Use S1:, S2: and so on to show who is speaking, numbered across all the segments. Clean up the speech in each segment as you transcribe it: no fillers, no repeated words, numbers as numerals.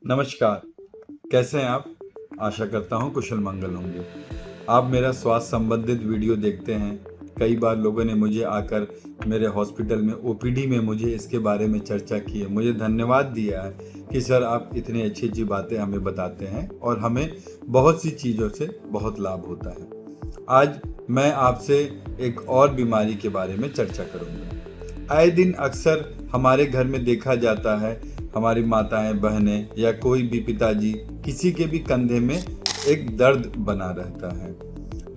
S1: नमस्कार, कैसे हैं आप? आशा करता हूँ कुशल मंगल होंगे। आप मेरा स्वास्थ्य संबंधित वीडियो देखते हैं। कई बार लोगों ने मुझे आकर मेरे हॉस्पिटल में ओपीडी में मुझे इसके बारे में चर्चा की है। मुझे धन्यवाद दिया है कि सर आप इतनी अच्छी बातें हमें बताते हैं और हमें बहुत सी चीज़ों से बहुत लाभ होता है। आज मैं आपसे एक और बीमारी के बारे में चर्चा करूँगा। आए दिन अक्सर हमारे घर में देखा जाता है, हमारी माताएं बहनें या कोई भी पिताजी, किसी के भी कंधे में एक दर्द बना रहता है।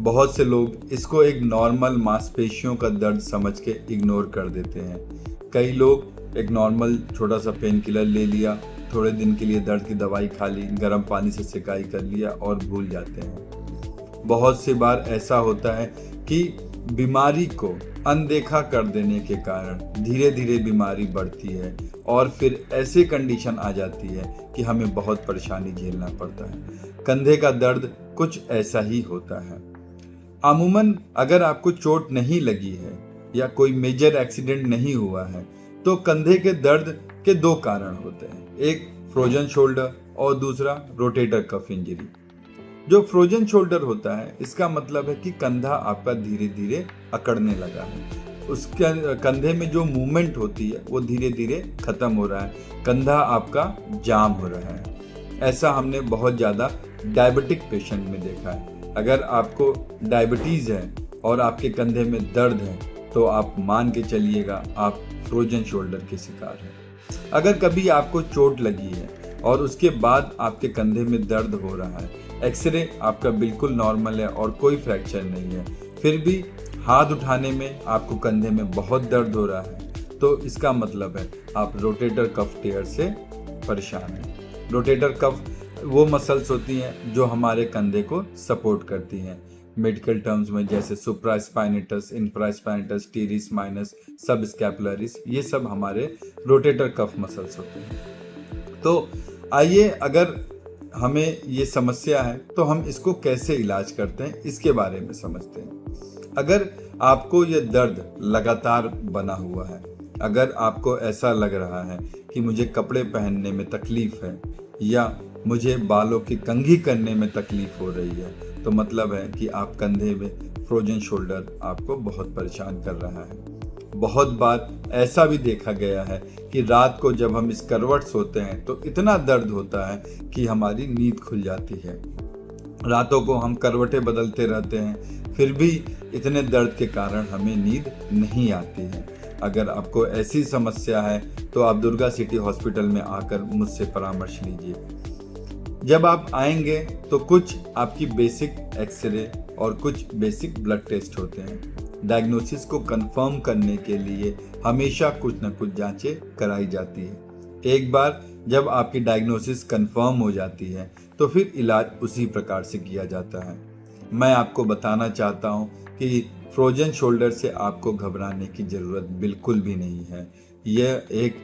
S1: बहुत से लोग इसको एक नॉर्मल मांसपेशियों का दर्द समझ के इग्नोर कर देते हैं। कई लोग एक नॉर्मल छोटा सा पेन किलर ले लिया, थोड़े दिन के लिए दर्द की दवाई खा ली, गर्म पानी से सिकाई कर लिया और भूल जाते हैं। बहुत सी बार ऐसा होता है कि बीमारी को अनदेखा कर देने के कारण धीरे धीरे बीमारी बढ़ती है और फिर ऐसी कंडीशन आ जाती है कि हमें बहुत परेशानी झेलना पड़ता है। कंधे का दर्द कुछ ऐसा ही होता है। अमूमन अगर आपको चोट नहीं लगी है या कोई मेजर एक्सीडेंट नहीं हुआ है तो कंधे के दर्द के दो कारण होते हैं, एक फ्रोजन शोल्डर और दूसरा रोटेटर कफ इंजरी। जो फ्रोजन शोल्डर होता है इसका मतलब है कि कंधा आपका धीरे धीरे अकड़ने लगा है। उसके कंधे में जो मूवमेंट होती है वो धीरे धीरे खत्म हो रहा है, कंधा आपका जाम हो रहा है। ऐसा हमने बहुत ज़्यादा डायबिटिक पेशेंट में देखा है। अगर आपको डायबिटीज़ है और आपके कंधे में दर्द है तो आप मान के चलिएगा आप फ्रोजन शोल्डर के शिकार हैं। अगर कभी आपको चोट लगी है और उसके बाद आपके कंधे में दर्द हो रहा है, एक्सरे आपका बिल्कुल नॉर्मल है और कोई फ्रैक्चर नहीं है, फिर भी हाथ उठाने में आपको कंधे में बहुत दर्द हो रहा है, तो इसका मतलब है आप रोटेटर कफ टेयर से परेशान हैं। रोटेटर कफ वो मसल्स होती हैं जो हमारे कंधे को सपोर्ट करती हैं। मेडिकल टर्म्स में जैसे सुप्रास्पाइनेटस, इंफ्रास्पाइनेटस, टीरिस माइनस, सब स्कैपुलरिस, ये सब हमारे रोटेटर कफ मसल्स होते हैं। तो आइए, अगर हमें ये समस्या है तो हम इसको कैसे इलाज करते हैं इसके बारे में समझते हैं। अगर आपको ये दर्द लगातार बना हुआ है, अगर आपको ऐसा लग रहा है कि मुझे कपड़े पहनने में तकलीफ है या मुझे बालों की कंघी करने में तकलीफ हो रही है, तो मतलब है कि आप कंधे में फ्रोजन शोल्डर आपको बहुत परेशान कर रहा है। बहुत बार ऐसा भी देखा गया है कि रात को जब हम इस करवट सोते हैं तो इतना दर्द होता है कि हमारी नींद खुल जाती है। रातों को हम करवटें बदलते रहते हैं, फिर भी इतने दर्द के कारण हमें नींद नहीं आती है। अगर आपको ऐसी समस्या है तो आप दुर्गा सिटी हॉस्पिटल में आकर मुझसे परामर्श लीजिए। जब आप आएंगे तो कुछ आपकी बेसिक एक्सरे और कुछ बेसिक ब्लड टेस्ट होते हैं। डायग्नोसिस को कंफर्म करने के लिए हमेशा कुछ न कुछ जांचें कराई जाती है। एक बार जब आपकी डायग्नोसिस कंफर्म हो जाती है तो फिर इलाज उसी प्रकार से किया जाता है। मैं आपको बताना चाहता हूँ कि फ्रोजन शोल्डर से आपको घबराने की ज़रूरत बिल्कुल भी नहीं है। यह एक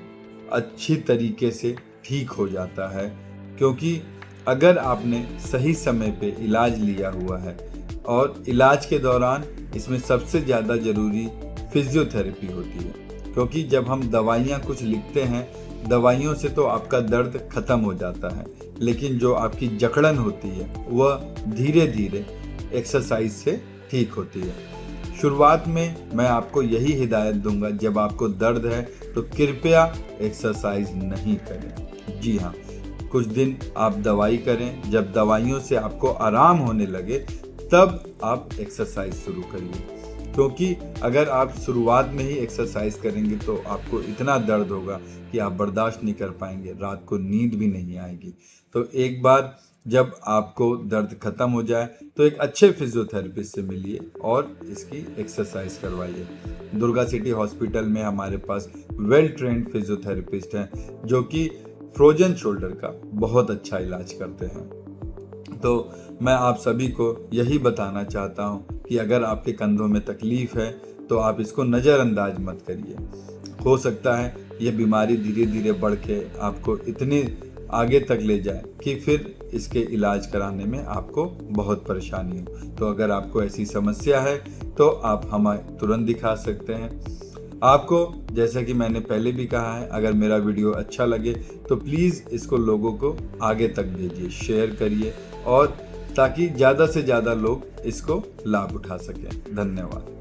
S1: अच्छी तरीके से ठीक हो जाता है, क्योंकि अगर आपने सही समय पे इलाज लिया हुआ है और इलाज के दौरान इसमें सबसे ज़्यादा ज़रूरी फिजियोथेरेपी होती है, क्योंकि जब हम दवाइयाँ कुछ लिखते हैं, दवाइयों से तो आपका दर्द ख़त्म हो जाता है, लेकिन जो आपकी जकड़न होती है वह धीरे धीरे एक्सरसाइज से ठीक होती है। शुरुआत में मैं आपको यही हिदायत दूंगा, जब आपको दर्द है तो कृपया एक्सरसाइज नहीं करें। जी हाँ, कुछ दिन आप दवाई करें, जब दवाइयों से आपको आराम होने लगे तब आप एक्सरसाइज शुरू करिए, क्योंकि अगर आप शुरुआत में ही एक्सरसाइज करेंगे तो आपको इतना दर्द होगा कि आप बर्दाश्त नहीं कर पाएंगे, रात को नींद भी नहीं आएगी। तो एक बार जब आपको दर्द खत्म हो जाए तो एक अच्छे फिजियोथेरेपिस्ट से मिलिए और इसकी एक्सरसाइज करवाइए। दुर्गा सिटी हॉस्पिटल में हमारे पास वेल ट्रेंड फिजियोथेरेपिस्ट हैं जो कि फ्रोजन शोल्डर का बहुत अच्छा इलाज करते हैं। तो मैं आप सभी को यही बताना चाहता हूँ कि अगर आपके कंधों में तकलीफ़ है तो आप इसको नज़रअंदाज मत करिए। हो सकता है ये बीमारी धीरे धीरे बढ़ के आपको इतनी आगे तक ले जाए कि फिर इसके इलाज कराने में आपको बहुत परेशानी हो। तो अगर आपको ऐसी समस्या है तो आप हमें तुरंत दिखा सकते हैं। आपको जैसा कि मैंने पहले भी कहा है, अगर मेरा वीडियो अच्छा लगे तो प्लीज़ इसको लोगों को आगे तक भेजिए, शेयर करिए, और ताकि ज़्यादा से ज़्यादा लोग इसको लाभ उठा सकें। धन्यवाद।